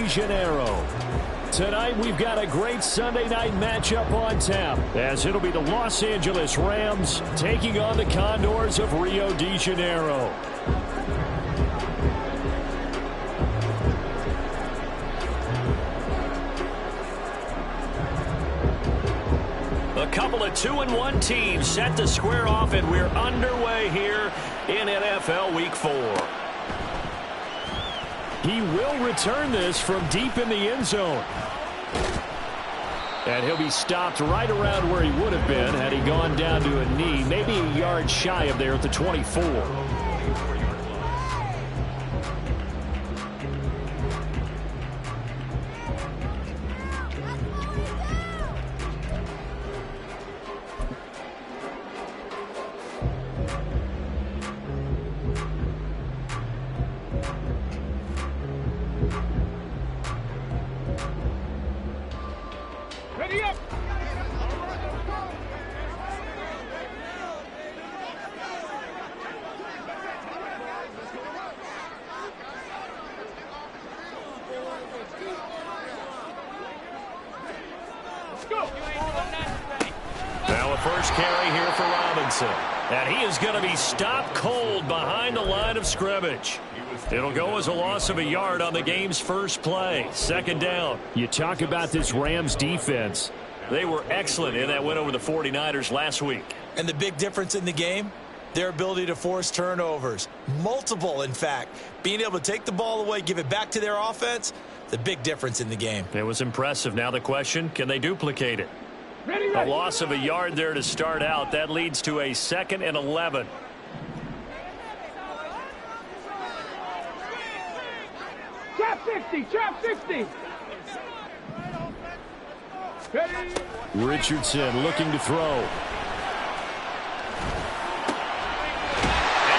de Janeiro. Tonight, we've got a great Sunday night matchup on tap, as it'll be the Los Angeles Rams taking on the Condors of Rio de Janeiro. A couple of 2-1 teams set to square off, and we're underway here in NFL Week 4. He will return this from deep in the end zone. And he'll be stopped right around where he would have been had he gone down to a knee, maybe a yard shy of there at the 24. Now a first carry here for Robinson. And he is going to be stopped cold behind the line of scrimmage. It'll go as a loss of a yard on the game's first play. Second down. You talk about this Rams defense. They were excellent in that win over the 49ers last week. And the big difference in the game? Their ability to force turnovers. Multiple, in fact. Being able to take the ball away, give it back to their offense, the big difference in the game. It was impressive. Now the question, can they duplicate it? A loss of a yard there to start out. That leads to a 2nd and 11. Trap 60, trap 60. Richardson looking to throw. And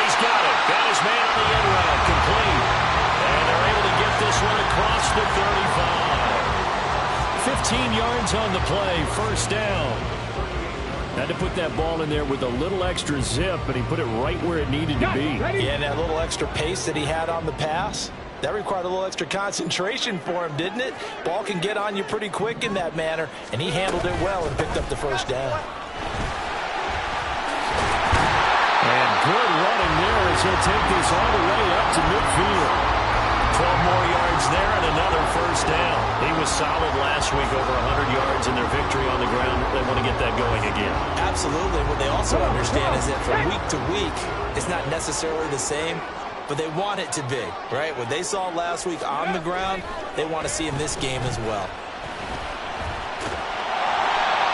he's got it. Got his man on the end route. Complete. And they're able to get this one across the 35. 15 yards on the play. First down. Had to put that ball in there with a little extra zip, but he put it right where it needed to be. Yeah, and that little extra pace that he had on the pass, that required a little extra concentration for him, didn't it? Ball can get on you pretty quick in that manner, and he handled it well and picked up the first down. And good running there as he'll take this all the way up to midfield. 12 more yards there and another first down. He was solid last week, over 100 yards in their victory on the ground. They want to get that going again. Absolutely. What they also understand is that from week to week, it's not necessarily the same, but they want it to be, right? What they saw last week on the ground, they want to see in this game as well.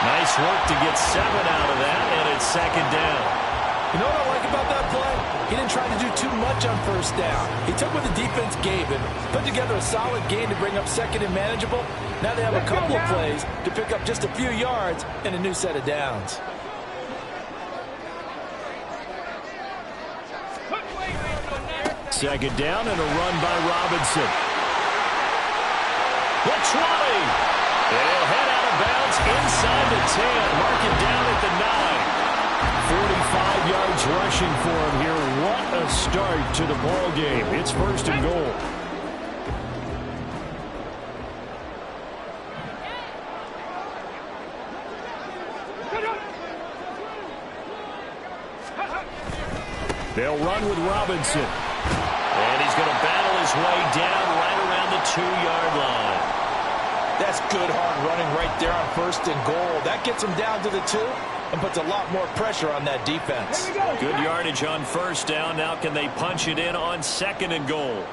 Nice work to get 7 out of that, and it's second down. You know what I like about that play? He didn't try to do too much on first down. He took what the defense gave him, put together a solid game to bring up second and manageable. Now they have a couple of plays to pick up just a few yards and a new set of downs. Second down and a run by Robinson. The 20. And he'll head out of bounds inside the 10. Mark it down at the 9. 45 yards rushing for him here. What a start to the ball game. It's first and goal. They'll run with Robinson. And he's going to battle his way down right around the 2-yard line. That's good hard running right there on first and goal. That gets him down to the 2 and puts a lot more pressure on that defense. Good yardage on first down. Now can they punch it in on second and goal?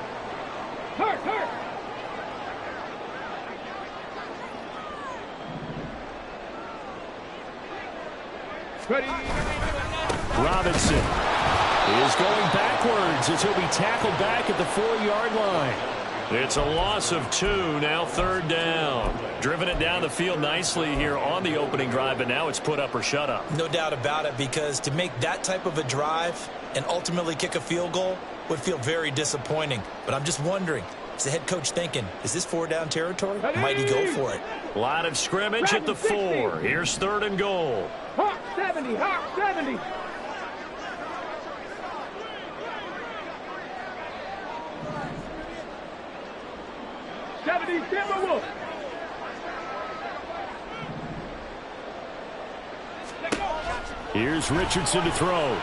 Robinson is going backwards as he'll be tackled back at the 4-yard line. It's a loss of 2, now third down. Driven it down the field nicely here on the opening drive, but now it's put up or shut up. No doubt about it, because to make that type of a drive and ultimately kick a field goal would feel very disappointing. But I'm just wondering, is the head coach thinking, is this 4-down territory? Might he go for it? Line of scrimmage at the 4. Here's third and goal. Hawk 70, Hawk 70. 70, Timberwolves. Here's Richardson to throw.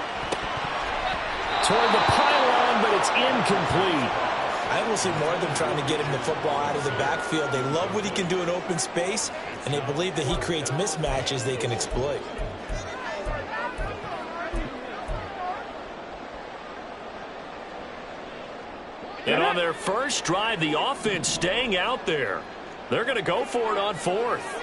Toward the pylon, but it's incomplete. I think we'll see more of them trying to get him the football out of the backfield. They love what he can do in open space, and they believe that he creates mismatches they can exploit. And on their first drive, the offense staying out there. They're going to go for it on fourth.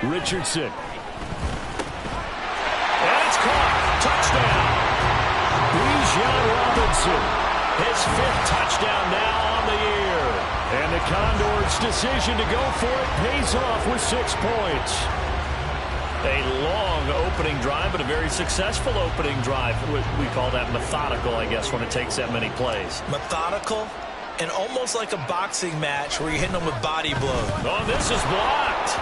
Richardson. And it's caught. Touchdown. Bijan Robinson. His 5th touchdown now on the year. And the Condors' decision to go for it pays off with 6 points. A long opening drive, but a very successful opening drive. We call that methodical, I guess, when it takes that many plays. Methodical and almost like a boxing match where you're hitting them with body blows. Oh, this is blocked.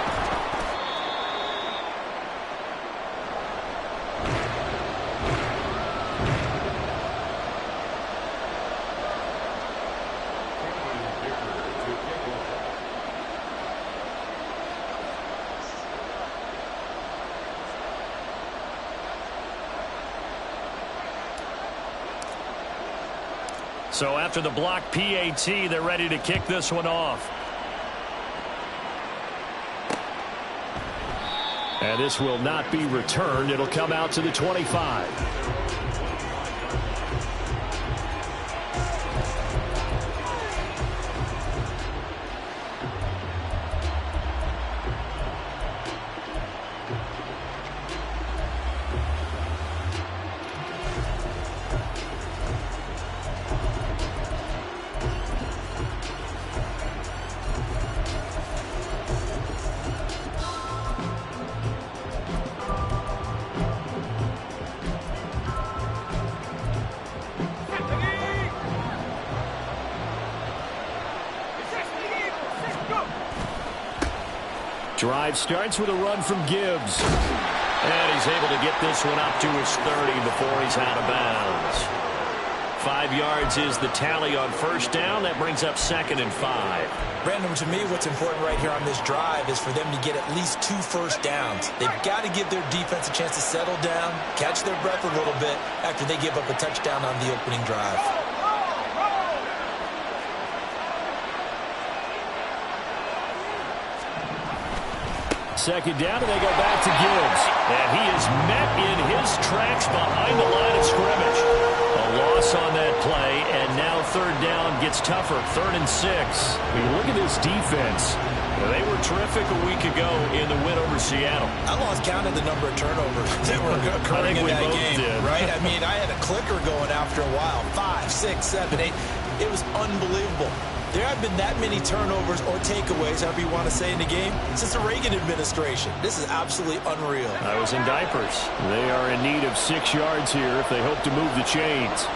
So after the block PAT, they're ready to kick this one off. And this will not be returned. It'll come out to the 25. Drive starts with a run from Gibbs. And he's able to get this one up to his 30 before he's out of bounds. 5 yards is the tally on first down. That brings up 2nd and 5. Brandon, to me, what's important right here on this drive is for them to get at least 2 first downs. They've got to give their defense a chance to settle down, catch their breath a little bit after they give up a touchdown on the opening drive. Second down, and they go back to Gibbs. And he is met in his tracks behind the line of scrimmage. A loss on that play, and now 3rd down gets tougher. 3rd and 6. When you look at this defense, they were terrific a week ago in the win over Seattle. I lost count of the number of turnovers that were occurring in that game, right? I mean, I had a clicker going after a while. 5, 6, 7, 8. It was unbelievable. There have been that many turnovers or takeaways, however you want to say, in the game since the Reagan administration. This is absolutely unreal. I was in diapers. They are in need of 6 yards here if they hope to move the chains.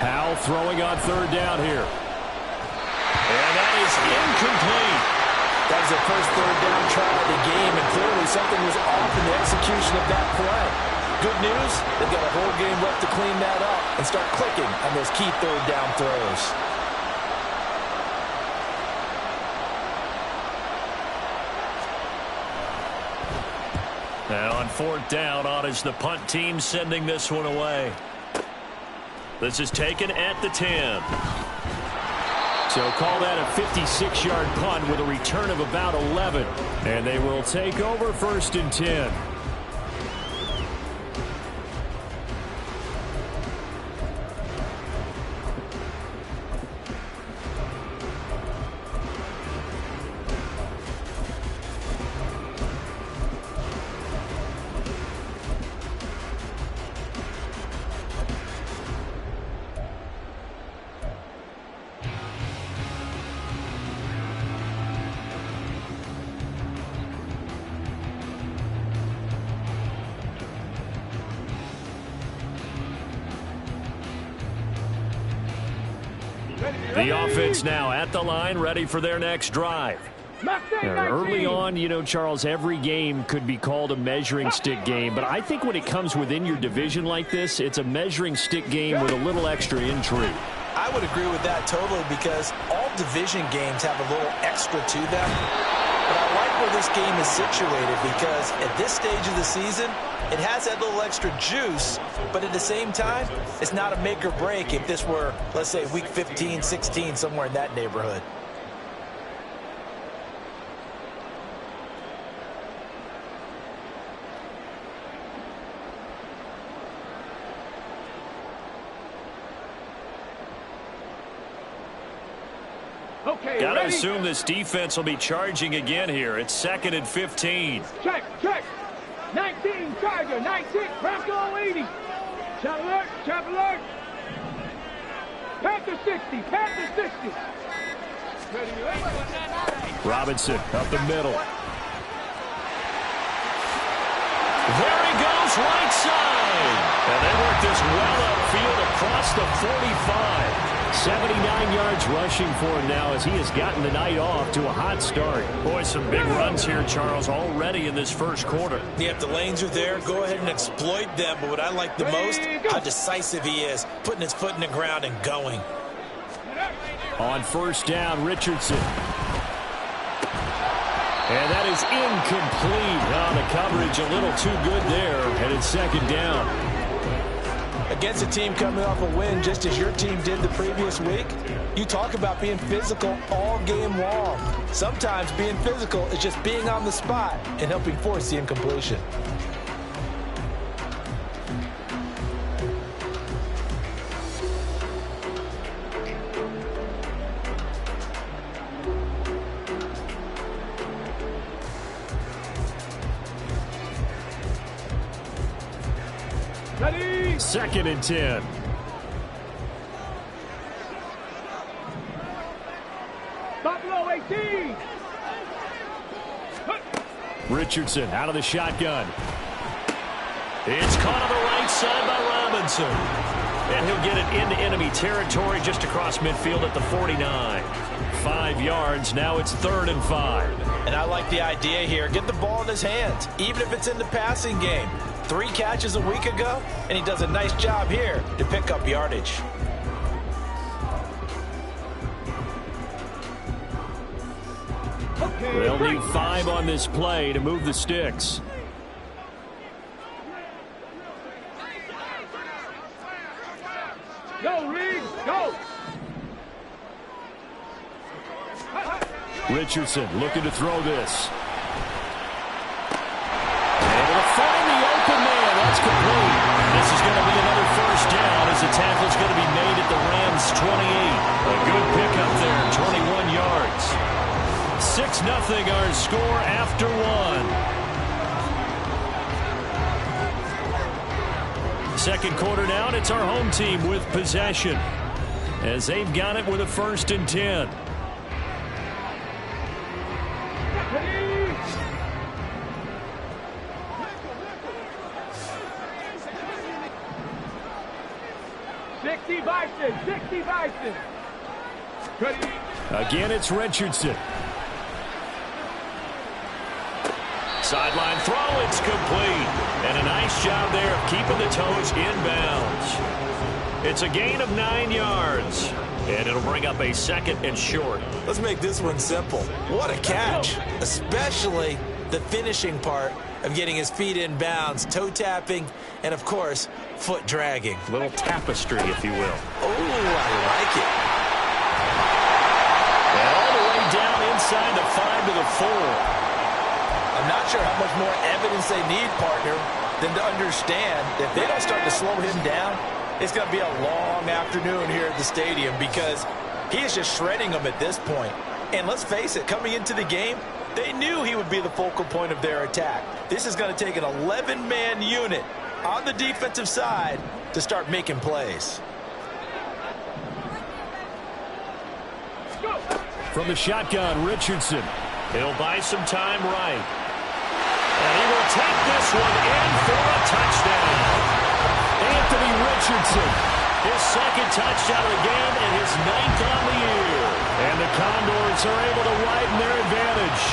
Howell throwing on 3rd down here. And that is incomplete. That was their first 3rd down try of the game, and clearly something was off in the execution of that play. Good news, they've got a whole game left to clean that up and start clicking on those key 3rd down throws. And on 4th down, on is the punt team sending this one away. This is taken at the 10. So call that a 56-yard punt with a return of about 11. And they will take over 1st and 10. The offense now at the line, ready for their next drive. Early on, you know, Charles, every game could be called a measuring stick game, but I think when it comes within your division like this, it's a measuring stick game with a little extra intrigue. I would agree with that totally, because all division games have a little extra to them. But I like where this game is situated, because at this stage of the season, it has that little extra juice, but at the same time, it's not a make or break if this were, let's say, week 15, 16, somewhere in that neighborhood. Okay, Got to ready? assume this defense will be charging again here. It's 2nd and 15. Check, check. 19, Charger, 19, Bronco 80. Chop alert, chop alert. Panther 60, Panther 60. Ready, ready. Robinson up the middle. There he goes, right side. And they work this well upfield across the 45. 79 yards rushing for him now as he has gotten the night off to a hot start. Boy, some big runs here, Charles, already in this first quarter. Yeah, if the lanes are there, go ahead and exploit them. But what I like the most, how decisive he is, putting his foot in the ground and going. On first down, Richardson. And that is incomplete. Oh, the coverage a little too good there, and it's 2nd down. Against a team coming off a win just as your team did the previous week, you talk about being physical all game long. Sometimes being physical is just being on the spot and helping force the incompletion. Ready? 2nd and 10. Buffalo 18. Richardson out of the shotgun. It's caught on the right side by Robinson. And he'll get it into enemy territory just across midfield at the 49. 5 yards. Now it's 3rd and 5. And I like the idea here. Get the ball in his hands, even if it's in the passing game. 3 catches a week ago, and he does a nice job here to pick up yardage. Okay, They'll need 5 on this play to move the sticks. Go, Reed, go. Richardson looking to throw this. Able to find the open man. That's complete. This is going to be another first down as the tackle's going to be made at the Rams' 28. A good pickup there, 21 yards. 6-0 our score after 1. Second quarter now, and it's our home team with possession as they've got it with a 1st and 10. Ready? 60 Bison, 60 Bison. Ready? Again, it's Richardson. Sideline throw, it's complete. And a nice job there of keeping the toes inbounds. It's a gain of 9 yards. And it'll bring up a 2nd and short. Let's make this one simple. What a catch, especially the finishing part of getting his feet in bounds, toe tapping, and of course, foot dragging. Little tapestry, if you will. Oh, I like it. And all the way down inside the 5 to the 4. I'm not sure how much more evidence they need, partner, than to understand that if they don't start to slow him down, it's going to be a long afternoon here at the stadium, because he is just shredding them at this point. And let's face it, coming into the game, they knew he would be the focal point of their attack. This is going to take an 11-man unit on the defensive side to start making plays. From the shotgun, Richardson. He'll buy some time right. And he will take this one in for a touchdown. Anthony Richardson His second touchdown of the game and his 9th on the year. And the Condors are able to widen their advantage.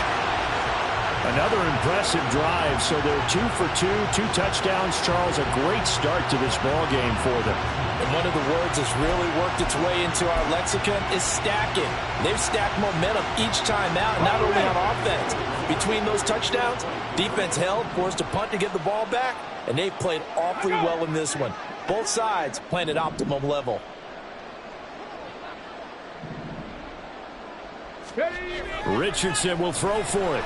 Another impressive drive, so they're 2 for 2, 2 touchdowns. Charles, a great start to this ball game for them. And one of the words that's really worked its way into our lexicon is stacking. They've stacked momentum each time out, not only on offense. Between those touchdowns, defense held, forced a punt to get the ball back, and they've played awfully well in this one. Both sides playing at optimum level. Richardson will throw for it.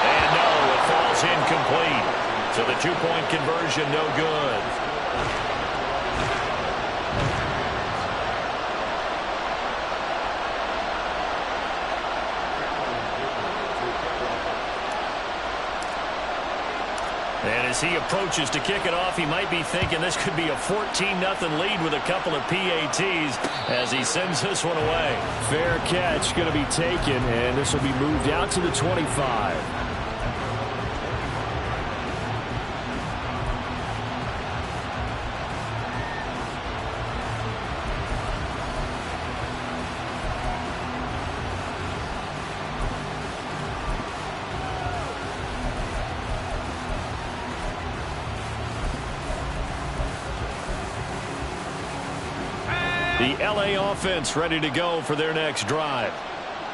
And no, it falls incomplete. So the 2-point conversion, no good. And as he approaches to kick it off, he might be thinking this could be a 14-0 lead with a couple of PATs as he sends this one away. Fair catch going to be taken, and this will be moved out to the 25. The LA offense ready to go for their next drive.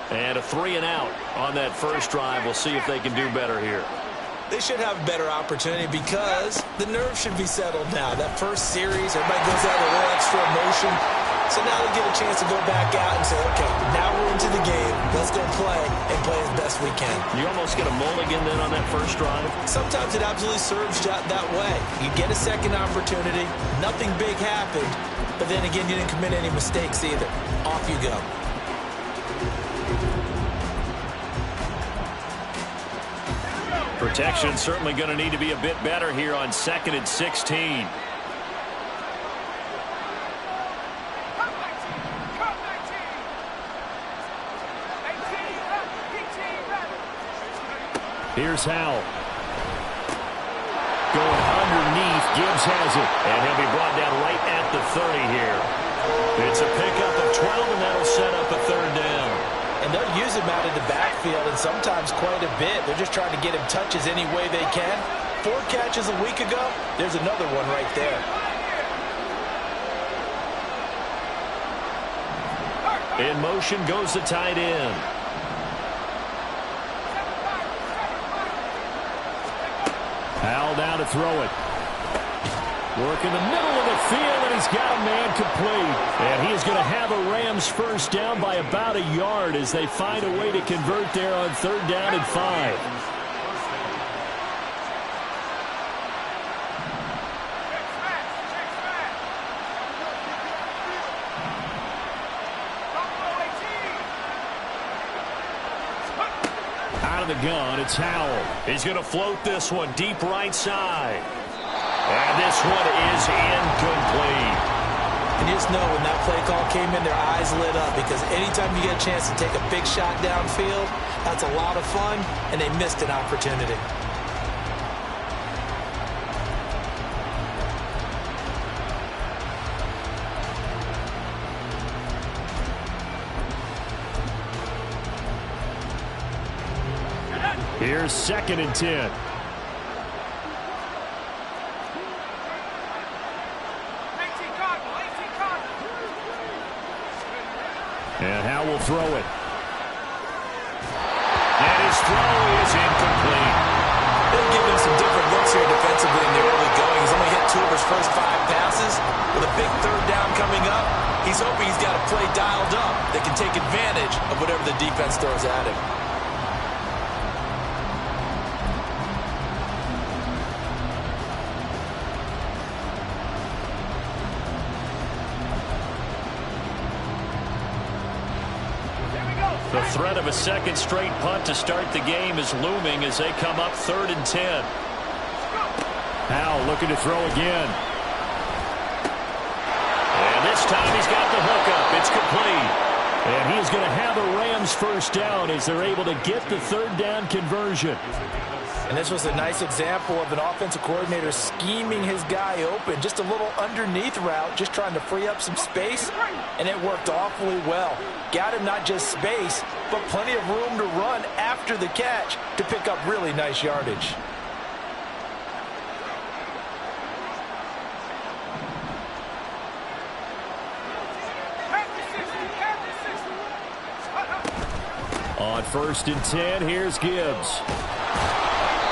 And a 3-and-out on that first drive. We'll see if they can do better here. They should have a better opportunity because the nerves should be settled now. That first series, everybody goes out with a little extra emotion. So now they get a chance to go back out and say, okay, now we're into the game. Let's go play and play as best we can. You almost get a mulligan then on that first drive? Sometimes it absolutely serves that way. You get a second opportunity. Nothing big happened. But then again, you didn't commit any mistakes either. Off you go. Protection certainly going to need to be a bit better here on 2nd and 16. Here's Howell. Going underneath. Gibbs has it. And he'll be brought down right at the 30 here. It's a pickup of 12, and that'll set up a 3rd down. And they'll use him out of the backfield, and sometimes quite a bit. They're just trying to get him touches any way they can. 4 catches a week ago. There's another one right there. In motion goes the tight end. Howell down to throw it. Work in the middle of the field, and he's got a man complete. And he is going to have a Rams first down by about a yard as they find a way to convert there on 3rd down and 5. Out of the gun, it's Howell. He's going to float this one deep right side. And this one is incomplete. And you just know when that play call came in, their eyes lit up because anytime you get a chance to take a big shot downfield, that's a lot of fun, and they missed an opportunity. Here's 2nd and 10. And Howell will throw it. And his throw is incomplete. They'll give him some different looks here defensively in the early going. He's only hit 2 of his first 5 passes. With a big 3rd down coming up, he's hoping he's got a play dialed up that can take advantage of whatever the defense throws at him. The threat of a 2nd straight punt to start the game is looming as they come up 3rd and 10. Howell looking to throw again. And this time he's got the hookup. It's complete. And he is going to have a Rams first down as they're able to get the 3rd down conversion. And this was a nice example of an offensive coordinator scheming his guy open. Just a little underneath route, just trying to free up some space, and it worked awfully well. Got him not just space, but plenty of room to run after the catch to pick up really nice yardage. On 1st and 10, here's Gibbs.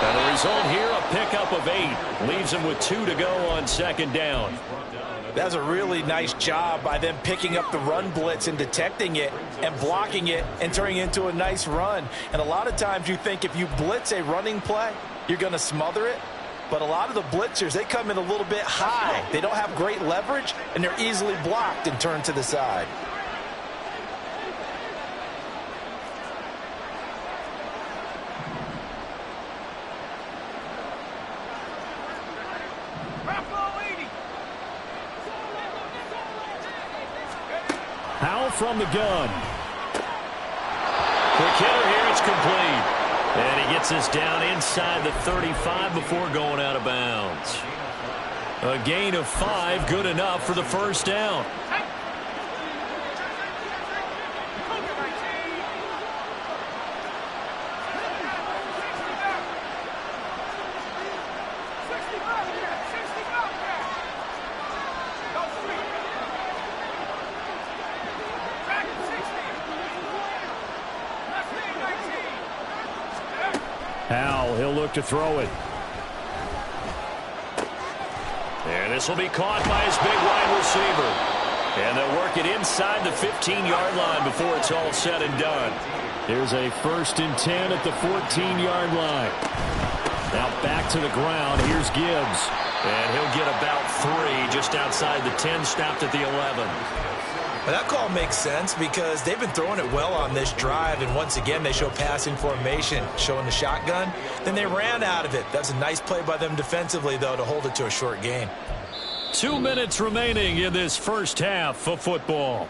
And the result here, a pickup of 8. Leaves him with 2 to go on 2nd down. That was a really nice job by them picking up the run blitz and detecting it and blocking it and turning it into a nice run. And a lot of times you think if you blitz a running play, you're going to smother it. But a lot of the blitzers, they come in a little bit high. They don't have great leverage, and they're easily blocked and turned to the side. Powell from the gun. Quick hitter here, it's complete. And he gets us down inside the 35 before going out of bounds. A gain of 5, good enough for the 1st down. Powell, he'll look to throw it. And this will be caught by his big wide receiver. And they'll work it inside the 15-yard line before it's all said and done. Here's a 1st and 10 at the 14-yard line. Now back to the ground. Here's Gibbs. And he'll get about 3 just outside the 10, stopped at the 11. Well, that call makes sense because they've been throwing it well on this drive, and once again they show passing formation, showing the shotgun. Then they ran out of it. That's a nice play by them defensively, though, to hold it to a short gain. 2 minutes remaining in this 1st half of football.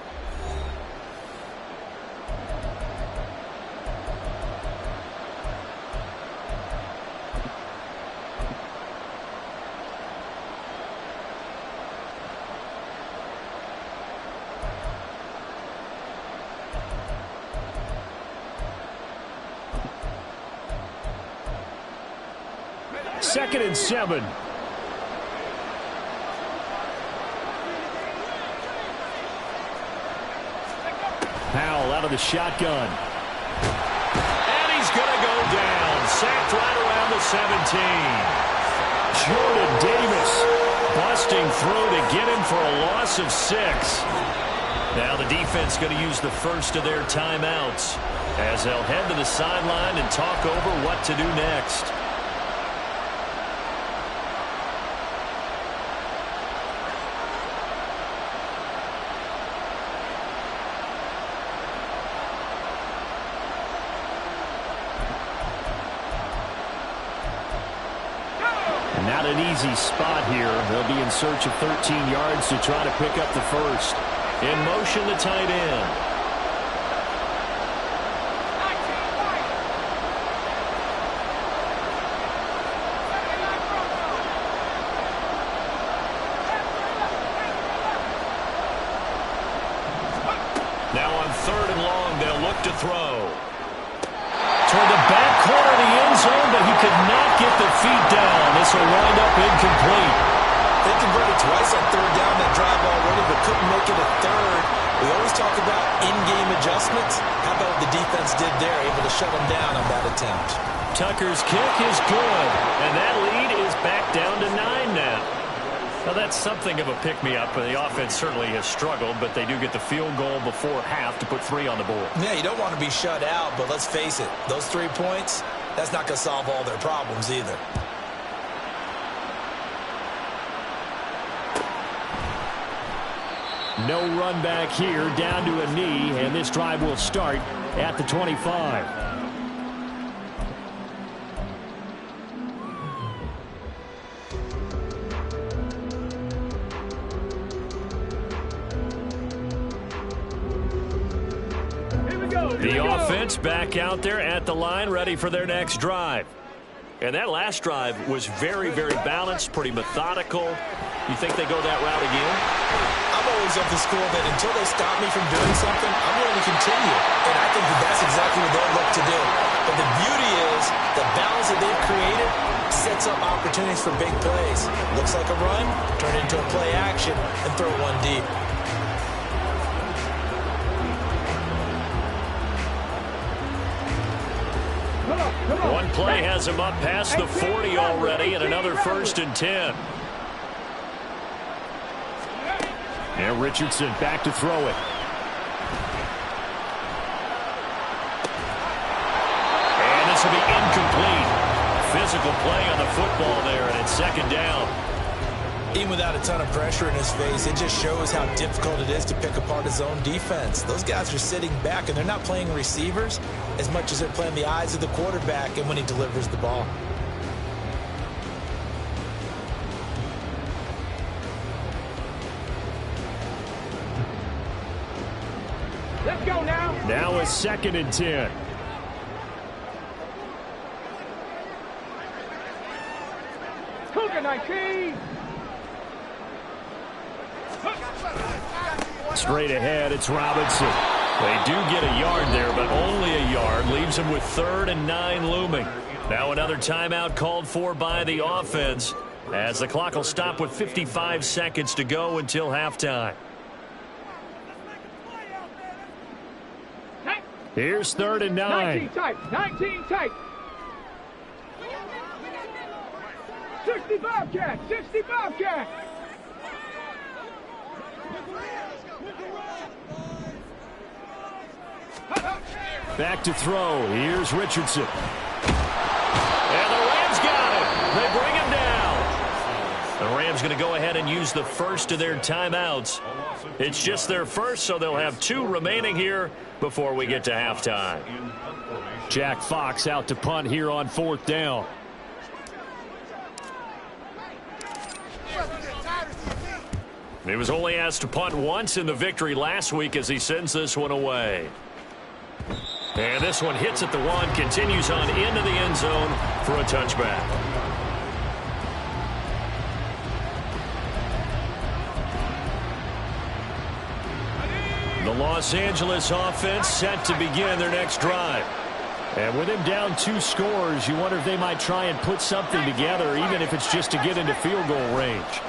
Second and 7. Powell out of the shotgun. And he's going to go down. Sacked right around the 17. Jordan Davis busting through to get him for a loss of 6. Now the defense going to use the first of their timeouts as they'll head to the sideline and talk over what to do next. Not an easy spot here. They'll be in search of 13 yards to try to pick up the first. In motion, the tight end. Now on 3rd and long, they'll look to throw. Toward the back corner of the end zone, but he could not get the feet down. This will wind up incomplete. They converted twice on 3rd down that drive already, but couldn't make it a 3rd. We always talk about in-game adjustments. How about what the defense did there, able to shut them down on that attempt. Tucker's kick is good, and that lead is back down to 9 now. Well, that's something of a pick-me-up. The offense certainly has struggled, but they do get the field goal before half to put 3 on the board. Yeah, you don't want to be shut out, but let's face it, those 3 points, that's not going to solve all their problems either. No run back here, down to a knee, and this drive will start at the 25. The offense back out there at the line, ready for their next drive. And that last drive was very, very balanced, pretty methodical. You think they go that route again? I'm always of the school that until they stop me from doing something, I'm going to continue. And I think that that's exactly what they'll look to do. But the beauty is the balance that they've created sets up opportunities for big plays. Looks like a run, turn it into a play action, and throw one deep. One play has him up past the 40 already, and another 1st and 10. And Richardson back to throw it. And this will be incomplete. Physical play on the football there, and it's 2nd down. Even without a ton of pressure in his face, it just shows how difficult it is to pick apart his own defense. Those guys are sitting back, and they're not playing receivers as much as they're playing the eyes of the quarterback and when he delivers the ball. Let's go now. Now a 2nd and 10. Cougar 19. Straight ahead, it's Robinson. They do get a yard there, but only a yard. Leaves them with 3rd and 9 looming. Now another timeout called for by the offense, as the clock will stop with 55 seconds to go until halftime. Here's 3rd and 9. 19 tight. 19 tight. 60 Bobcat. 60 Bobcat. Back to throw. Here's Richardson. And the Rams got it. They bring him down. The Rams going to go ahead and use the first of their timeouts. It's just their first, so they'll have 2 remaining here before we get to halftime. Jack Fox out to punt here on 4th down. He was only asked to punt once in the victory last week as he sends this one away. And this one hits at the 1, continues on into the end zone for a touchback. The Los Angeles offense set to begin their next drive. And with him down 2 scores, you wonder if they might try and put something together, even if it's just to get into field goal range.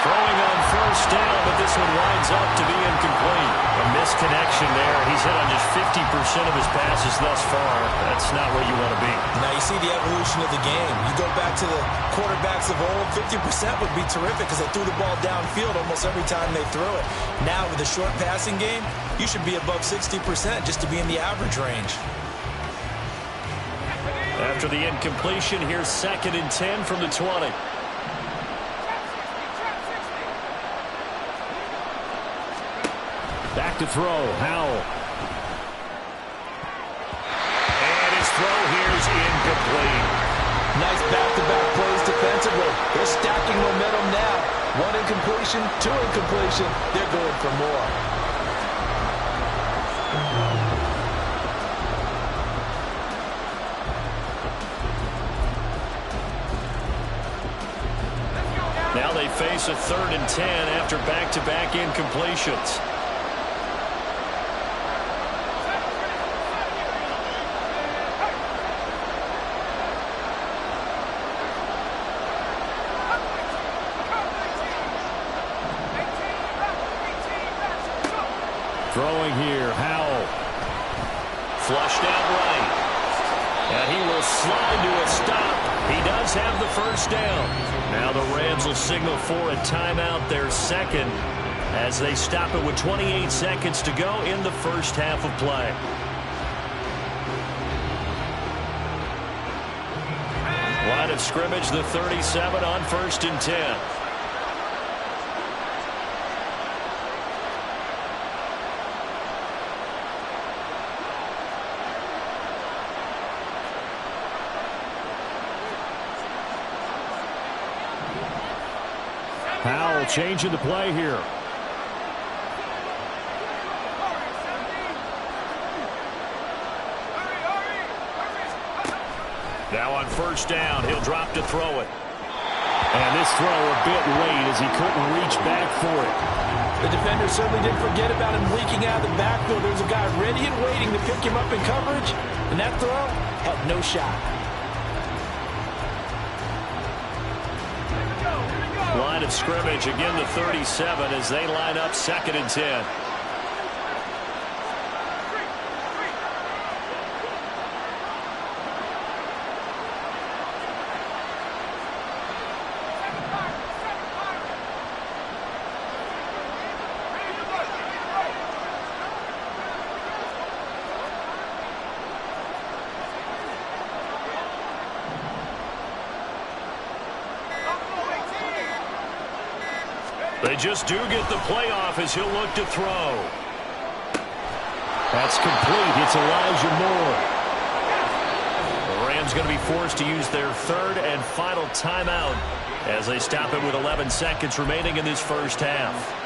Throwing on 1st down, but this one winds up to be incomplete. A misconnection there. He's hit on just 50% of his passes thus far. That's not where you want to be. Now you see the evolution of the game. You go back to the quarterbacks of old, 50% would be terrific because they threw the ball downfield almost every time they threw it. Now with the short passing game, you should be above 60% just to be in the average range. After the incompletion, here's 2nd and 10 from the 20. Back to throw, Howell. And his throw here is incomplete. Nice back-to-back plays defensively. They're stacking momentum now. 1 incompletion, 2 incompletion. They're going for more. Now they face a 3rd and 10 after back-to-back incompletions. Throwing here, Howell. Flushed out right. And he will slide to a stop. He does have the 1st down. Now the Rams will signal for a timeout, their 2nd, as they stop it with 28 seconds to go in the 1st half of play. Line of scrimmage, the 37 on 1st and 10. Howell changing the play here. Now on first down, he'll drop to throw it. And this throw a bit late as he couldn't reach back for it. The defender certainly didn't forget about him leaking out of the backfield. There's a guy ready and waiting to pick him up in coverage, and that throw had no shot. Line of scrimmage, again the 37 as they line up 2nd and 10. They just do get the playoff as he'll look to throw. That's complete. It's Elijah Moore. The Rams going to be forced to use their 3rd and final timeout as they stop it with 11 seconds remaining in this first half.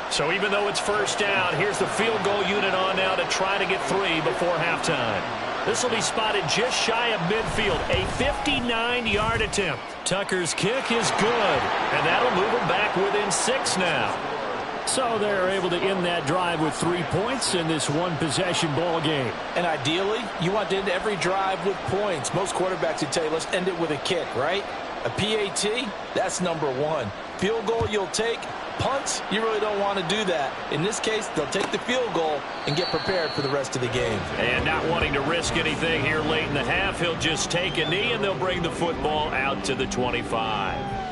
So even though it's first down, here's the field goal unit on now to try to get 3 before halftime. This will be spotted just shy of midfield, a 59-yard attempt. Tucker's kick is good, and that'll move them back within 6 now. So they're able to end that drive with 3 points in this one-possession ball game. And ideally, you want to end every drive with points. Most quarterbacks would tell you, let's end it with a kick, right? A PAT, that's number 1. Field goal you'll take. Punts, you really don't want to do that. In this case, they'll take the field goal and get prepared for the rest of the game. And not wanting to risk anything here late in the half, he'll just take a knee and they'll bring the football out to the 25.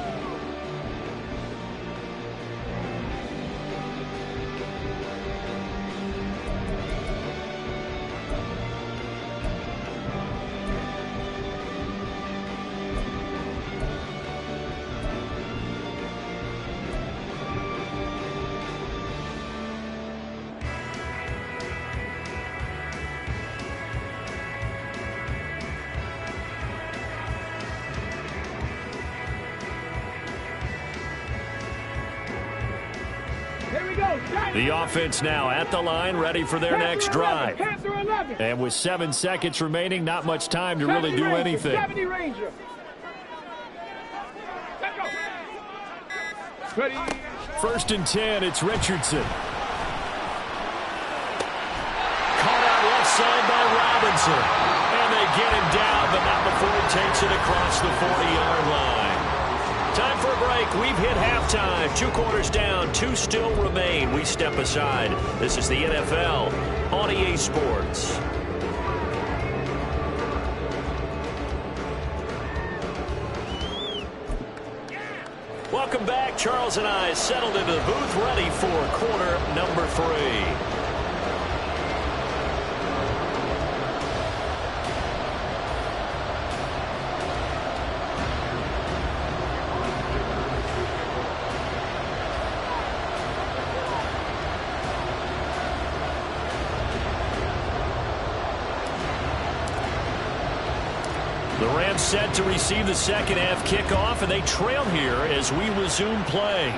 The offense now at the line, ready for their next drive. And with 7 seconds remaining, not much time to really do anything. First and 10, it's Richardson. Caught out left side by Robinson. And they get him down, but not before he takes it across the 40-yard line. Time for a break. We've hit halftime. 2 quarters down. 2 still remain. We step aside. This is the NFL on EA Sports. Welcome back. Charles and I settled into the booth, ready for quarter number 3. The Rams set to receive the second half kickoff, and they trail here as we resume play.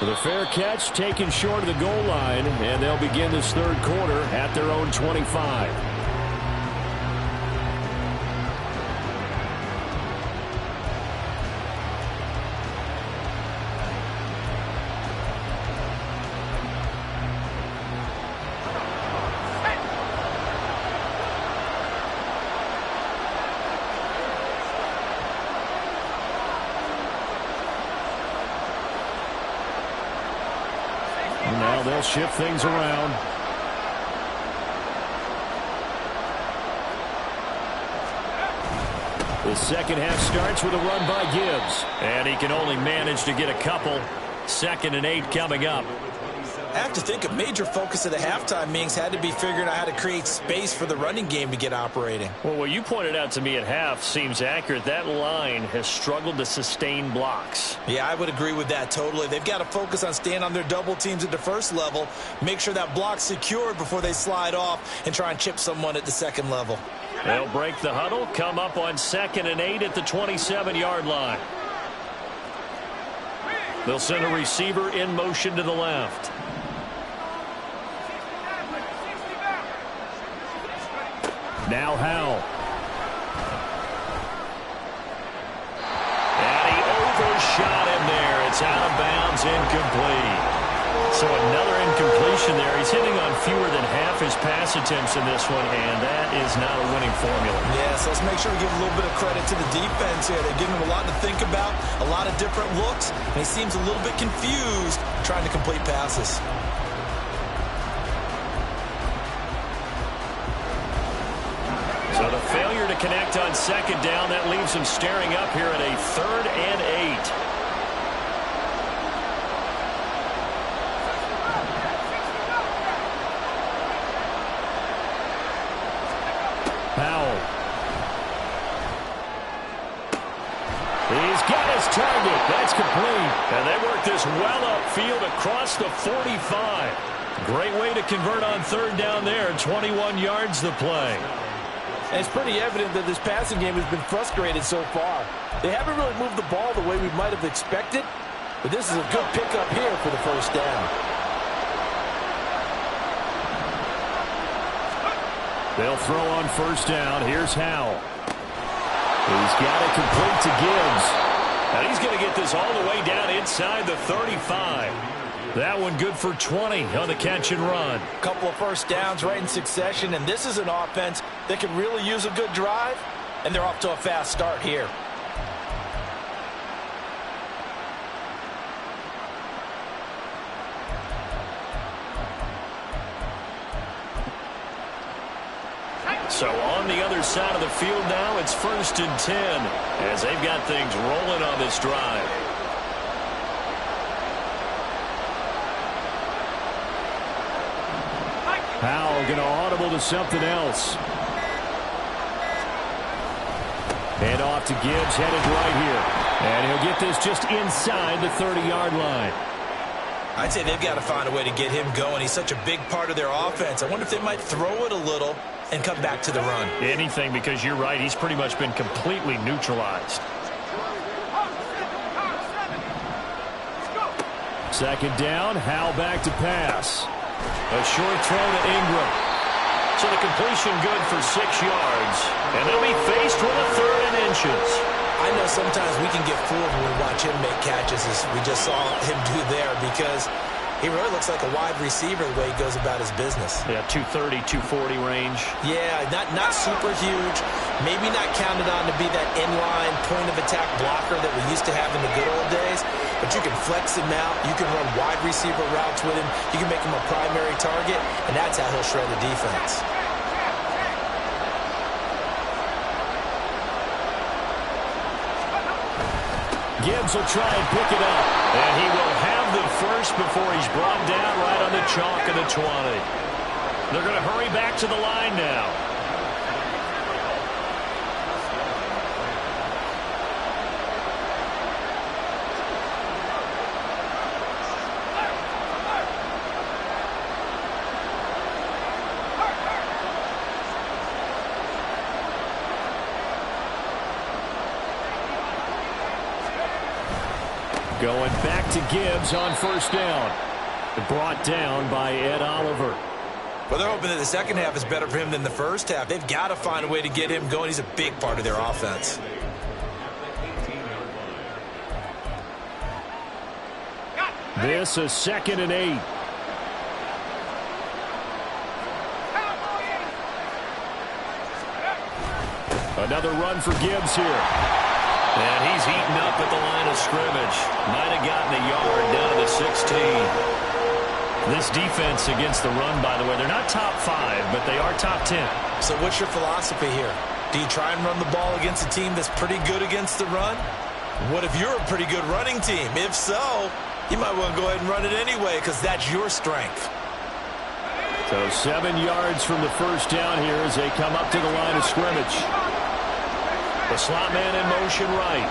The fair catch taken short of the goal line, and they'll begin this 3rd quarter at their own 25. Now they'll shift things around. The second half starts with a run by Gibbs. And he can only manage to get a couple. 2nd and 8 coming up. I have to think a major focus of the halftime meetings had to be figuring out how to create space for the running game to get operating. Well, what you pointed out to me at half seems accurate. That line has struggled to sustain blocks. Yeah, I would agree with that totally. They've got to focus on staying on their double teams at the first level, make sure that block's secured before they slide off and try and chip someone at the second level. They'll break the huddle, come up on 2nd and 8 at the 27-yard line. They'll send a receiver in motion to the left. Now Howell. And he overshot him there. It's out of bounds, incomplete. So another incompletion there. He's hitting on fewer than half his pass attempts in this one, and that is not a winning formula. Yes, let's make sure we give a little bit of credit to the defense here. They're giving him a lot to think about, a lot of different looks, and he seems a little bit confused trying to complete passes. So the failure to connect on second down, that leaves him staring up here at a 3rd and 8. Howell. He's got his target. That's complete. And they work this well upfield across the 45. Great way to convert on 3rd down there. 21 yards to play. And it's pretty evident that this passing game has been frustrated so far. They haven't really moved the ball the way we might have expected, but this is a good pickup here for the 1st down. They'll throw on 1st down. Here's Howell. He's got it complete to Gibbs. And he's going to get this all the way down inside the 35. That one good for 20 on the catch and run. Couple of 1st downs right in succession, and this is an offense that can really use a good drive, and they're off to a fast start here. So on the other side of the field now, it's 1st and 10 as they've got things rolling on this drive. Howell going to audible to something else. Hand off to Gibbs, headed right here. And he'll get this just inside the 30-yard line. I'd say they've got to find a way to get him going. He's such a big part of their offense. I wonder if they might throw it a little and come back to the run. Anything, because you're right. He's pretty much been completely neutralized. 2nd down, Howell back to pass. A short throw to Ingram. So the completion good for 6 yards. And they'll be faced with a 3rd and inches. I know sometimes we can get fooled when we watch him make catches, as we just saw him do there, because he really looks like a wide receiver the way he goes about his business. Yeah, 230, 240 range. Yeah, not super huge. Maybe not counted on to be that inline point-of-attack blocker that we used to have in the good old days. But you can flex him out. You can run wide receiver routes with him. You can make him a primary target, and that's how he'll shred the defense. Gibbs will try and pick it up. And he will have the first before he's brought down right on the chalk of the 20. They're going to hurry back to the line now. Going back to Gibbs on 1st down. Brought down by Ed Oliver. Well, they're hoping that the second half is better for him than the first half. They've got to find a way to get him going. He's a big part of their offense. This is 2nd and 8. Another run for Gibbs here. And he's eaten up at the line of scrimmage. Might have gotten a yard down to the 16. This defense against the run, by the way, they're not top 5, but they are top 10. So what's your philosophy here? Do you try and run the ball against a team that's pretty good against the run? What if you're a pretty good running team? If so, you might want to go ahead and run it anyway, because that's your strength. So 7 yards from the 1st down here as they come up to the line of scrimmage. The slot man in motion right.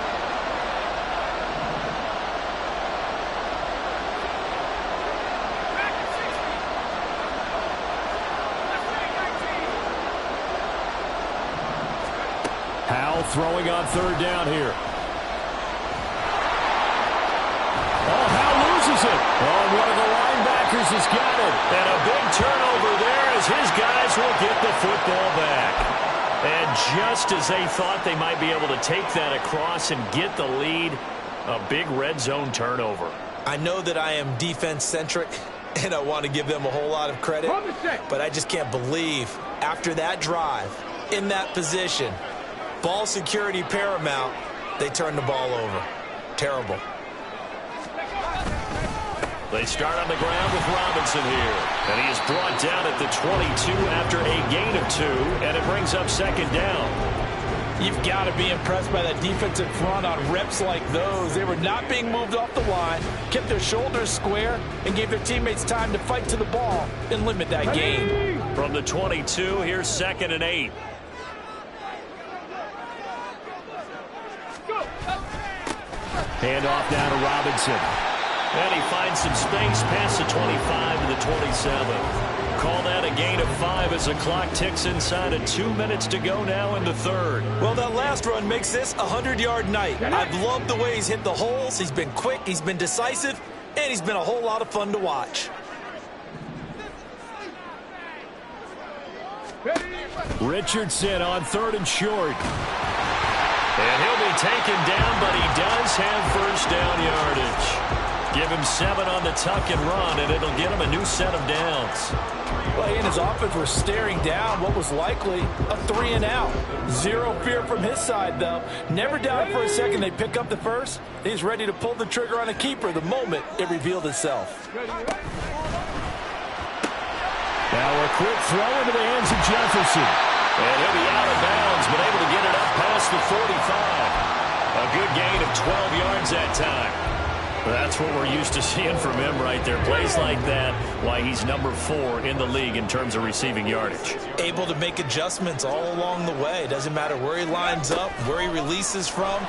Howell throwing on 3rd down here. Oh, one of the linebackers has got it. And a big turnover there as his guys will get the football back. And just as they thought they might be able to take that across and get the lead, a big red zone turnover. I know that I am defense-centric, and I want to give them a whole lot of credit, but I just can't believe after that drive, in that position, ball security paramount, they turn the ball over. Terrible. They start on the ground with Robinson here. And he is brought down at the 22 after a gain of 2, and it brings up second down. You've got to be impressed by that defensive front on reps like those. They were not being moved off the line, kept their shoulders square, and gave their teammates time to fight to the ball and limit that gain. From the 22, here's 2nd and 8. Handoff down to Robinson. And he finds some space past the 25 to the 27. Call that a gain of 5 as the clock ticks inside of 2 minutes to go now in the third. Well, that last run makes this a 100-yard night. I've loved the way he's hit the holes. He's been quick, he's been decisive, and he's been a whole lot of fun to watch. Richardson on 3rd and short. And he'll be taken down, but he does have first down yardage. Give him 7 on the tuck and run, and it'll get him a new set of downs. Well, he and his offense were staring down what was likely a 3 and out. Zero fear from his side, though. Never doubted for a second they pick up the first. He's ready to pull the trigger on a keeper the moment it revealed itself. Now a quick throw into the hands of Jefferson. And he'll be out of bounds, but able to get it up past the 45. A good gain of 12 yards that time. That's what we're used to seeing from him right there. Plays like that, why he's number 4 in the league in terms of receiving yardage. Able to make adjustments all along the way. Doesn't matter where he lines up, where he releases from.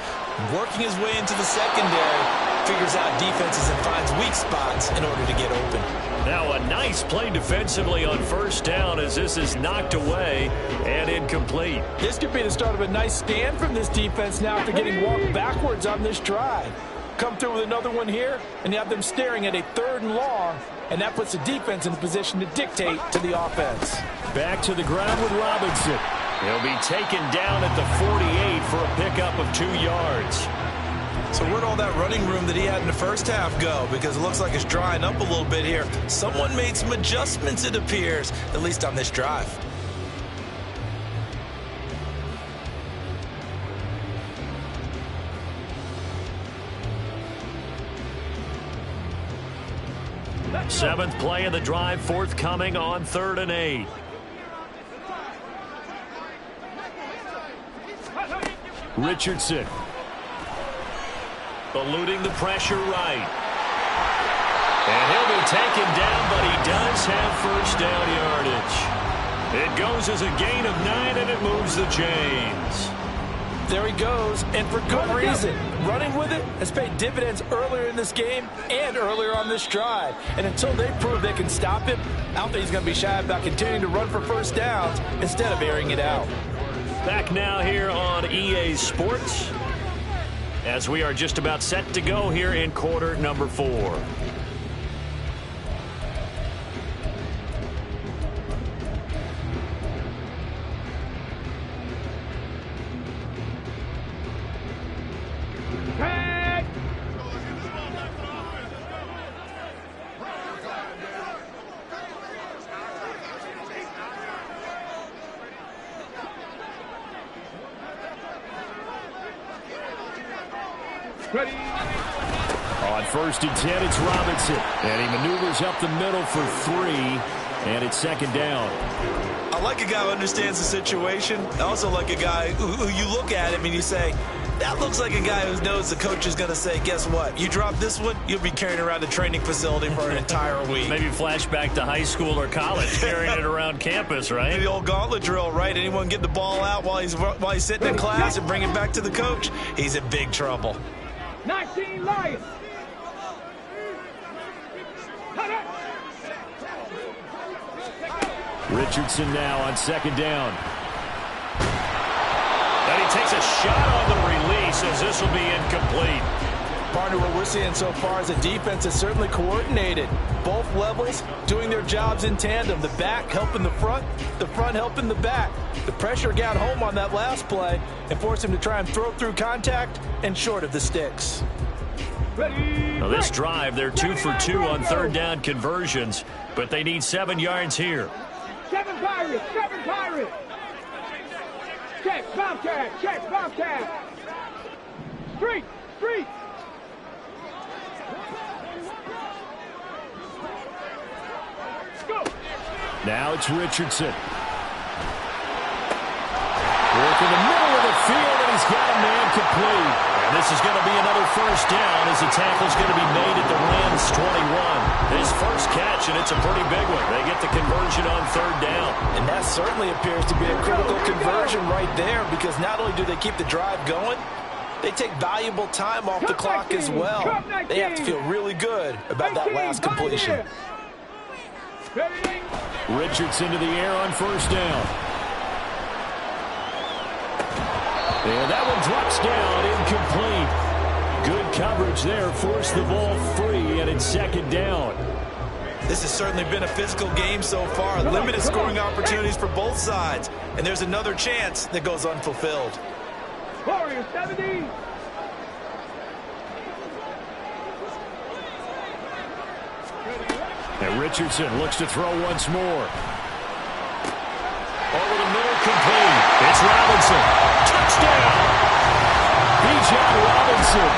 Working his way into the secondary, figures out defenses and finds weak spots in order to get open. Now a nice play defensively on first down as this is knocked away and incomplete. This could be the start of a nice stand from this defense now after getting walked backwards on this drive. Come through with another one here, and you have them staring at a 3rd and long, and that puts the defense in a position to dictate to the offense. Back to the ground with Robinson. He'll be taken down at the 48 for a pickup of 2 yards. So where'd all that running room that he had in the first half go? Because it looks like it's drying up a little bit here. Someone made some adjustments, it appears, at least on this drive. Seventh play of the drive forthcoming on 3rd and 8. Richardson. Eluding the pressure right. And he'll be taken down, but he does have first down yardage. It goes as a gain of 9, and it moves the chains. There he goes, and for good reason. Running with it has paid dividends earlier in this game and earlier on this drive. And until they prove they can stop him, I don't think he's going to be shy about continuing to run for first downs instead of airing it out. Back now here on EA Sports as we are just about set to go here in quarter number 4. Ready. On 1st and 10, it's Robinson. And he maneuvers up the middle for 3, and it's 2nd down. I like a guy who understands the situation. I also like a guy who you look at him and you say, that looks like a guy who knows the coach is going to say, guess what? You drop this one, you'll be carrying around the training facility for an entire week. Maybe flashback to high school or college, carrying it around campus, right? The old gauntlet drill, right? Anyone get the ball out while he's sitting in class and bring it back to the coach, he's in big trouble. 19 Lions. Richardson now on 2nd down. And he takes a shot on the release as this will be incomplete. Partner, what we're seeing so far is a defense is certainly coordinated. Both levels doing their jobs in tandem. The back helping the front helping the back. The pressure got home on that last play and forced him to try and throw through contact and short of the sticks. Now this drive, they're 2 for 2 on third down conversions, but they need 7 yards here. 7 Pirates, 7 Pirates. Check, Bobcat. Street. Go. Now it's Richardson. Work in the middle of the field, and he's got a man complete. And this is going to be another first down as the tackle's going to be made at the Rams 21. His first catch, and it's a pretty big one. They get the conversion on third down. And that certainly appears to be a critical conversion right there, because not only do they keep the drive going, they take valuable time off the clock as well. They have to feel really good about that last completion. Richardson to the air on first down. And that one drops down, incomplete. Good coverage there, forced the ball free, and it's second down. This has certainly been a physical game so far. Limited scoring opportunities for both sides. And there's another chance that goes unfulfilled. Warriors 70. And Richardson looks to throw once more. Over the middle, complete. It's Robinson. Touchdown! Bijan Robinson.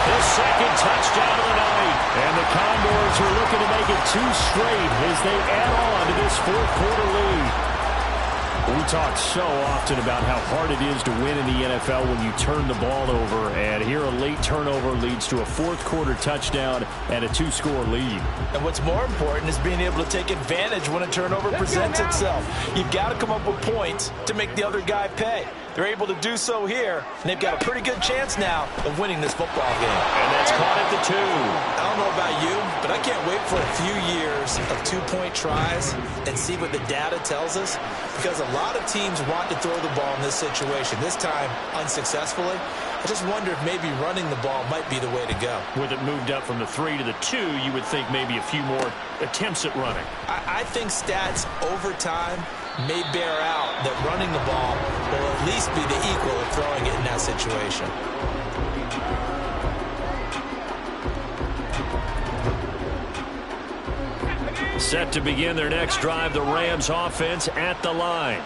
His second touchdown of the night. And the Condors are looking to make it 2 straight as they add on to this fourth-quarter lead. We talk so often about how hard it is to win in the NFL when you turn the ball over, and here a late turnover leads to a fourth-quarter touchdown and a 2-score lead. And what's more important is being able to take advantage when a turnover presents itself. You've got to come up with points to make the other guy pay. They're able to do so here, and they've got a pretty good chance now of winning this football game. And that's caught at the 2. I don't know about you, but I can't wait for a few years of 2-point tries and see what the data tells us, because a lot of teams want to throw the ball in this situation. This time, unsuccessfully. I just wonder if maybe running the ball might be the way to go. With it moved up from the 3 to the 2, you would think maybe a few more attempts at running. I think stats over time may bear out that running the ball will at least be the equal of throwing it in that situation. Set to begin their next drive, the Rams offense at the line.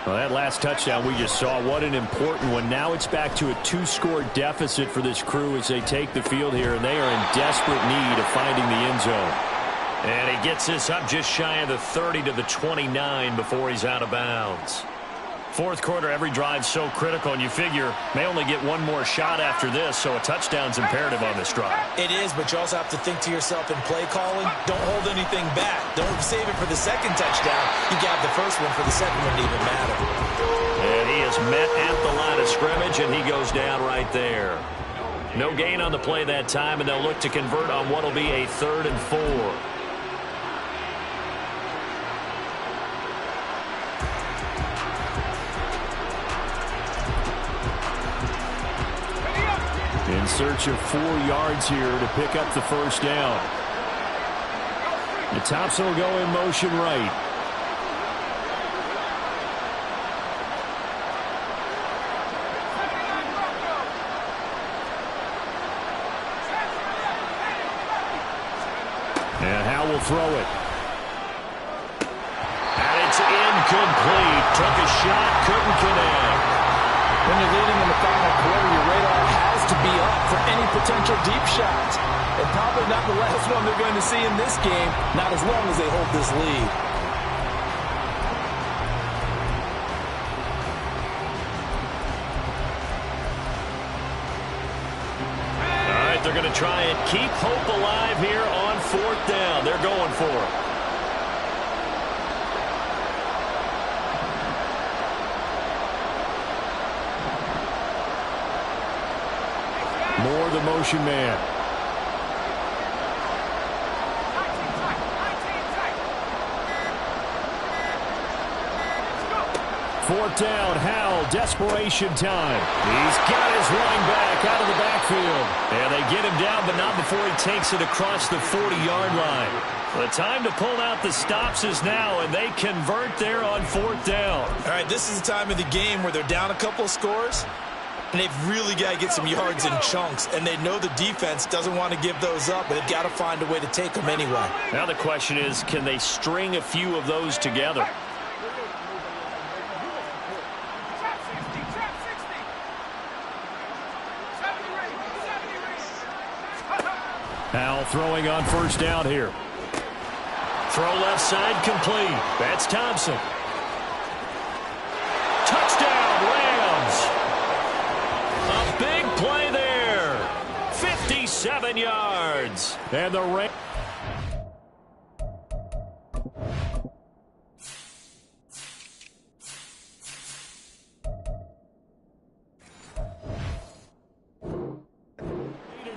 Well, that last touchdown we just saw, what an important one. Now it's back to a 2-score deficit for this crew as they take the field here, and they are in desperate need of finding the end zone. And he gets this up just shy of the 30 to the 29 before he's out of bounds. Fourth quarter, every drive's so critical, and you figure may only get one more shot after this, so a touchdown's imperative on this drive. It is, but you also have to think to yourself in play calling, don't hold anything back. Don't save it for the second touchdown. You got the first one for the second one to even matter. And he is met at the line of scrimmage, and he goes down right there. No gain on the play that time, and they'll look to convert on what will be a 3rd and 4. In search of 4 yards here to pick up the first down. The Thompson will go in motion right. And Howe will throw it. And it's incomplete. Took a shot, couldn't connect. When you're leading in the final quarter, your radar has to be up for any potential deep shots. And probably not the last one they're going to see in this game, not as long as they hold this lead. All right, they're going to try and keep hope alive here on 4th down. They're going for it. Moore, the motion man. 4th down, Howell, desperation time. He's got his running back out of the backfield. And they get him down, but not before he takes it across the 40-yard line. The time to pull out the stops is now, and they convert there on 4th down. All right, this is the time of the game where they're down a couple of scores, and they've really got to get some yards in chunks, and they know the defense doesn't want to give those up, but they've got to find a way to take them anyway. Now the question is, can they string a few of those together? Howell throwing on 1st down here. Throw left side complete. That's Thompson. Touchdown, Rams. A big play there. 57 yards. And the Rams.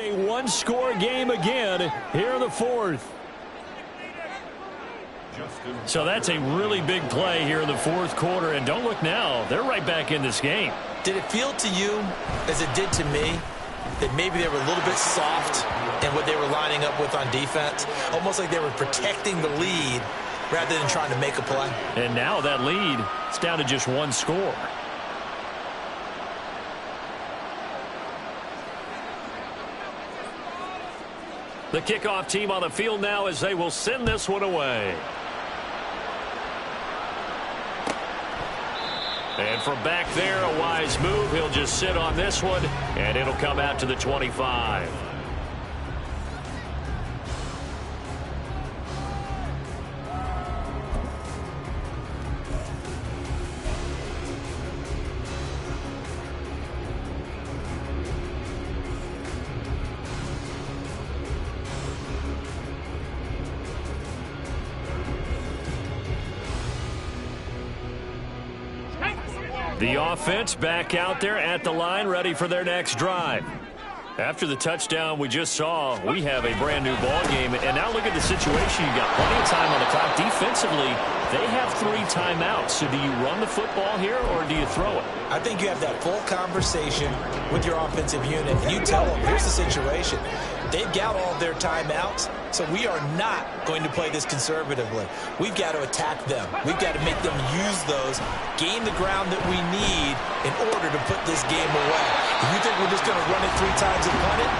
A one-score game again here in the 4th. So that's a really big play here in the 4th quarter. And don't look now. They're right back in this game. Did it feel to you, as it did to me, that maybe they were a little bit soft in what they were lining up with on defense? Almost like they were protecting the lead rather than trying to make a play. And now that lead is down to just one score. The kickoff team on the field now as they will send this one away. And from back there, a wise move. He'll just sit on this one, and it'll come out to the 25. The offense back out there at the line, ready for their next drive. After the touchdown we just saw, we have a brand new ball game. And now look at the situation. You got plenty of time on the clock. Defensively, they have 3 timeouts. So do you run the football here or do you throw it? I think you have that full conversation with your offensive unit. You tell them, here's the situation. They've got all their timeouts, so we are not going to play this conservatively. We've got to attack them. We've got to make them use those, gain the ground that we need in order to put this game away. If you think we're just going to run it 3 times and punt it,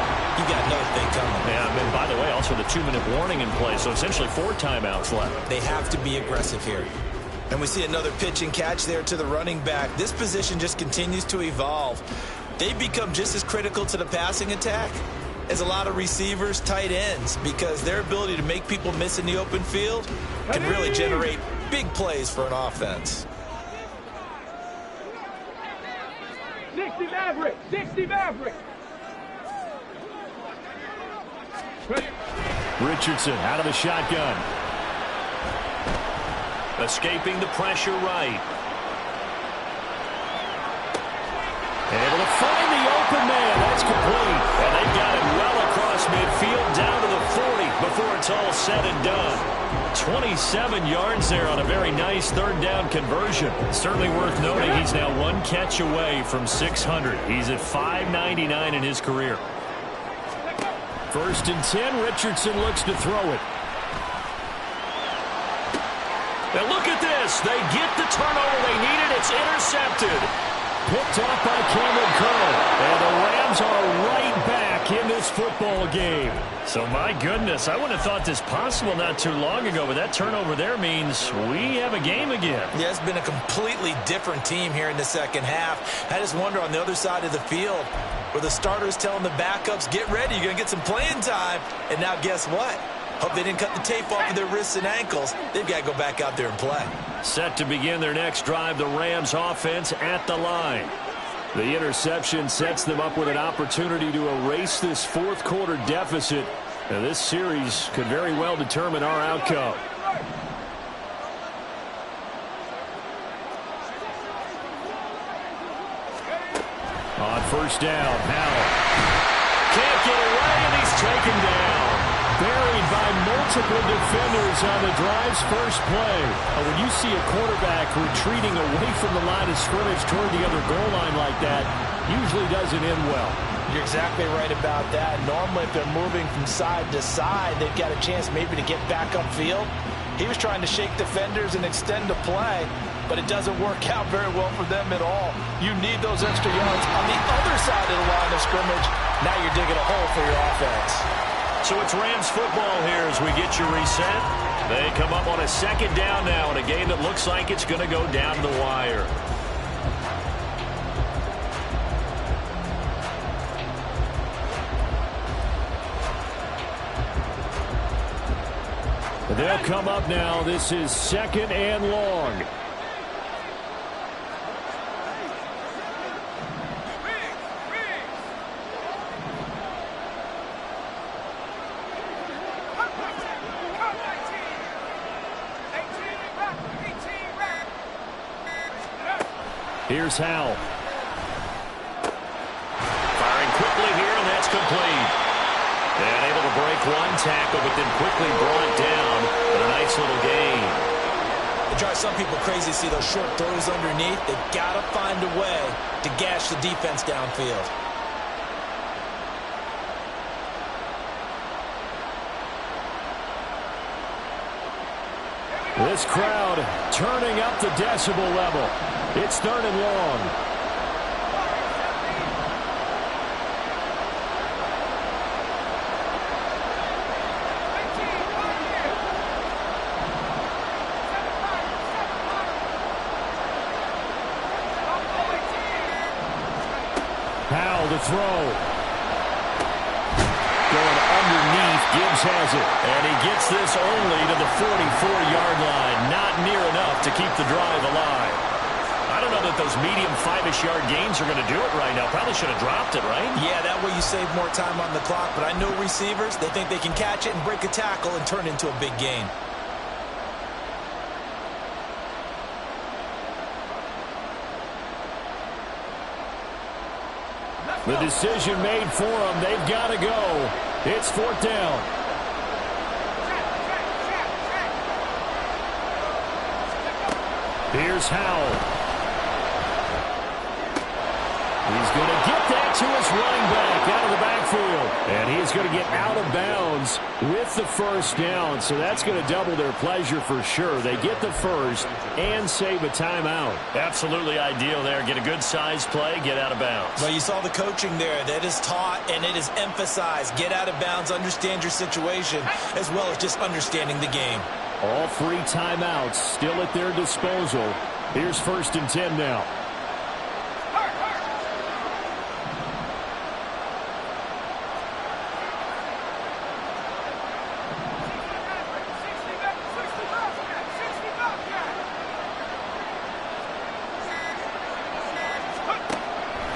you got another thing coming. Yeah, and by the way, also the 2-minute warning in play, so essentially 4 timeouts left. They have to be aggressive here. And we see another pitch and catch there to the running back. This position just continues to evolve. They become just as critical to the passing attack as a lot of receivers, tight ends, because their ability to make people miss in the open field can really generate big plays for an offense. 60 Maverick, 60 Maverick. Richardson out of the shotgun. Escaping the pressure right. Able to find the open man. That's complete. And they got it well across midfield down to the 40 before it's all said and done. 27 yards there on a very nice 3rd down conversion. Certainly worth noting he's now 1 catch away from 600. He's at 599 in his career. 1st and 10. Richardson looks to throw it. Now look at this. They get the turnover they needed. It's intercepted. Picked off by Cameron Curl. And the Rams are right back in this football game. So, my goodness, I wouldn't have thought this possible not too long ago, but that turnover there means we have a game again. Yeah, it's been a completely different team here in the second half. I just wonder on the other side of the field where the starters telling the backups, get ready, you're going to get some playing time. And now guess what? Hope they didn't cut the tape off of their wrists and ankles. They've got to go back out there and play. Set to begin their next drive, the Rams offense at the line. The interception sets them up with an opportunity to erase this 4th quarter deficit. And this series could very well determine our outcome. On 1st down, Howell can't get away, and he's taken down. Buried by multiple defenders on the drive's first play. When you see a quarterback retreating away from the line of scrimmage toward the other goal line like that, usually doesn't end well. You're exactly right about that. Normally, if they're moving from side to side, they've got a chance maybe to get back upfield. He was trying to shake defenders and extend the play, but it doesn't work out very well for them at all. You need those extra yards on the other side of the line of scrimmage. Now you're digging a hole for your offense. So it's Rams football here as we get you reset. They come up on a second down now in a game that looks like it's going to go down to the wire. They'll come up now. This is 2nd and long. Here's Howell. Firing quickly here, and that's complete. And able to break one tackle, but then quickly brought down. But a nice little gain. It drives some people crazy to see those short throws underneath. They've got to find a way to gash the defense downfield. This crowd turning up the decibel level. It's 3rd and long. Howell to throw. Going underneath, Gibbs has it. And he gets this only to the 44-yard line. Not near enough to keep the drive alive. I don't know that those medium 5-ish yard gains are going to do it right now. Probably should have dropped it, right? Yeah, that way you save more time on the clock. But I know receivers, they think they can catch it and break a tackle and turn it into a big gain. The decision made for them. They've got to go. It's 4th down. Here's Howell. He's going to get that to his running back out of the backfield. And he's going to get out of bounds with the first down. So that's going to double their pleasure for sure. They get the first and save a timeout. Absolutely ideal there. Get a good size play, get out of bounds. Well, you saw the coaching there. That is taught and it is emphasized. Get out of bounds, understand your situation, as well as just understanding the game. All 3 timeouts still at their disposal. Here's 1st and 10 now.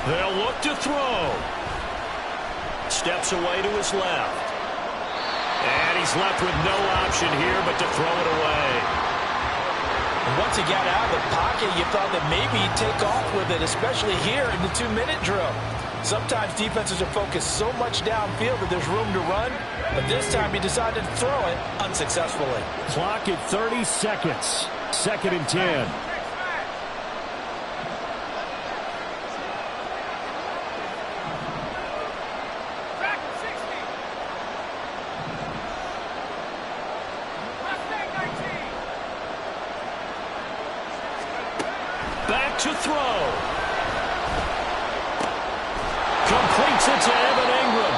They'll look to throw. Steps away to his left. And he's left with no option here but to throw it away. And once he got out of the pocket, you thought that maybe he'd take off with it, especially here in the 2-minute drill. Sometimes defenses are focused so much downfield that there's room to run, but this time he decided to throw it unsuccessfully. Clock at 30 seconds. 2nd and 10. Back to throw. Completes it to Evan Ingram.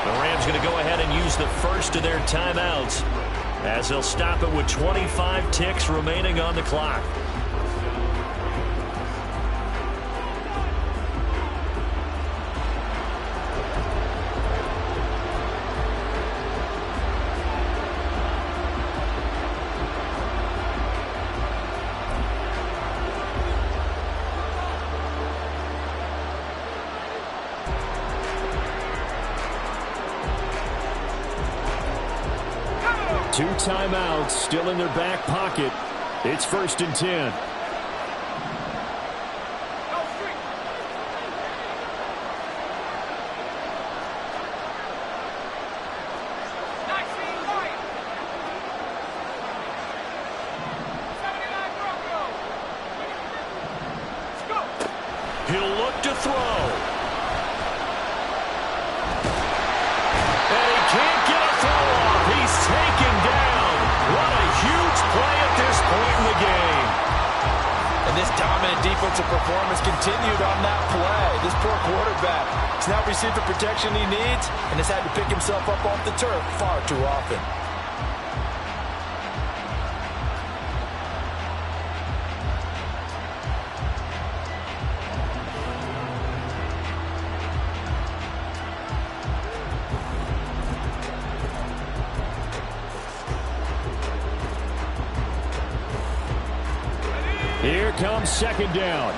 The Rams going to go ahead and use the first of their timeouts as they'll stop it with 25 ticks remaining on the clock. Two timeouts still in their back pocket. It's 1st and 10. He'll look to throw. And he can't get a throw off. He's taken down. What a huge play at this point in the game. And this dominant defensive performance continued on that play. This poor quarterback has not received the protection he needs and has had to pick himself up off the turf far too often. Here comes second down.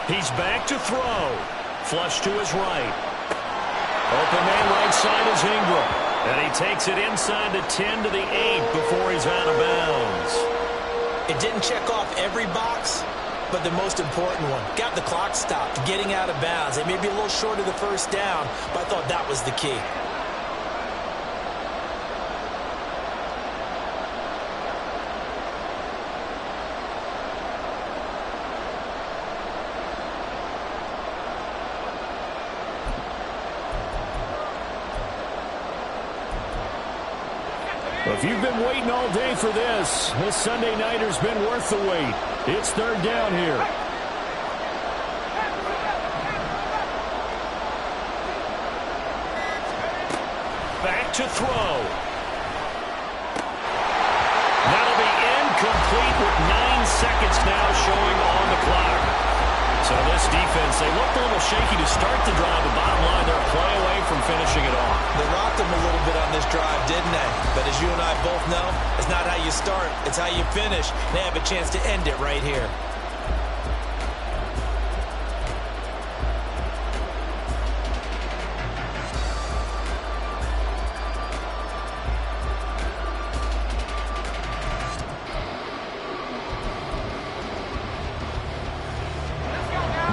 He's back to throw. Flush to his right. Open man right side is Ingram. And he takes it inside the 10 to the 8 before he's out of bounds. It didn't check off every box, but the most important one. Got the clock stopped, getting out of bounds. It may be a little short of the first down, but I thought that was the key. If you've been waiting all day for this Sunday nighter's been worth the wait. It's third down here. Back to throw. That'll be incomplete with 9 seconds now showing on the clock. So this defense, they looked a little shaky to start the drive, but bottom line, they're a play away from finishing it off. They rocked them a little bit on this drive, didn't they? But as you and I both know, it's not how you start, it's how you finish. They have a chance to end it right here.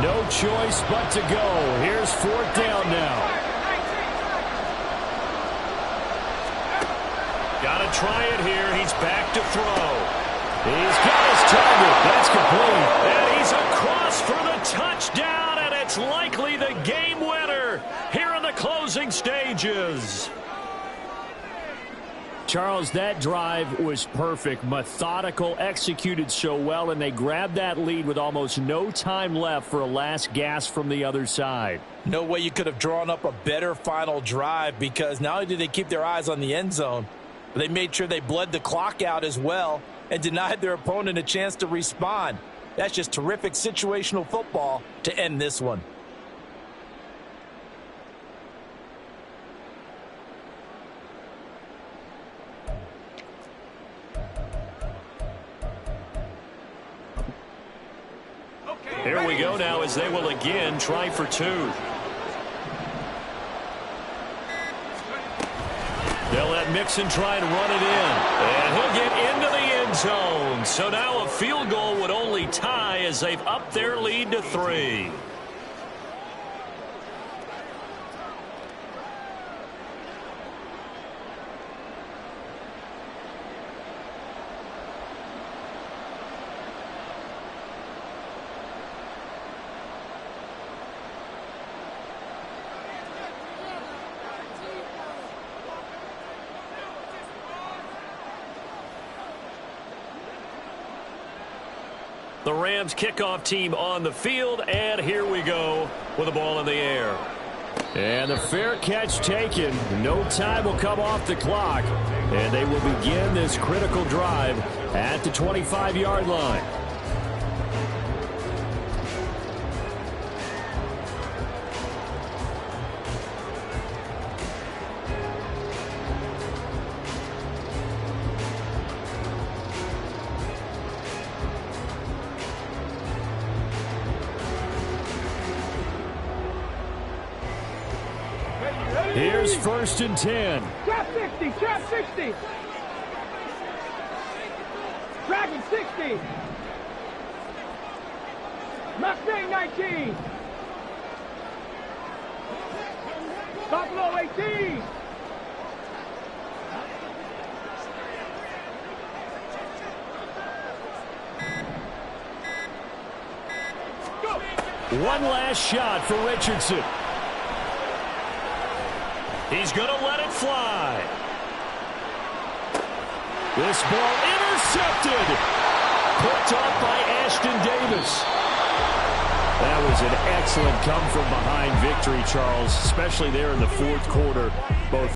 No choice but to go. Here's fourth down now. Got to try it here. He's back to throw. He's got his target. That's complete. And he's across for the touchdown, and it's likely the game winner here in the closing stages. Charles, that drive was perfect, methodical, executed so well, and they grabbed that lead with almost no time left for a last gasp from the other side. No way you could have drawn up a better final drive, because not only did they keep their eyes on the end zone, but they made sure they bled the clock out as well and denied their opponent a chance to respond. That's just terrific situational football to end this one. Here we go now as they will again try for 2. They'll let Mixon try and run it in. And he'll get into the end zone. So now a field goal would only tie as they've upped their lead to 3. The Rams kickoff team on the field, and here we go with the ball in the air. And the fair catch taken. No time will come off the clock, and they will begin this critical drive at the 25-yard line. Here's first and 10. Trap 60, trap 60. Dragon 60. Mustang 19. Buffalo 18. One last shot for Richardson. He's going to let it fly. This ball intercepted. Picked up by Ashton Davis. That was an excellent come-from-behind victory, Charles, especially there in the fourth quarter. Both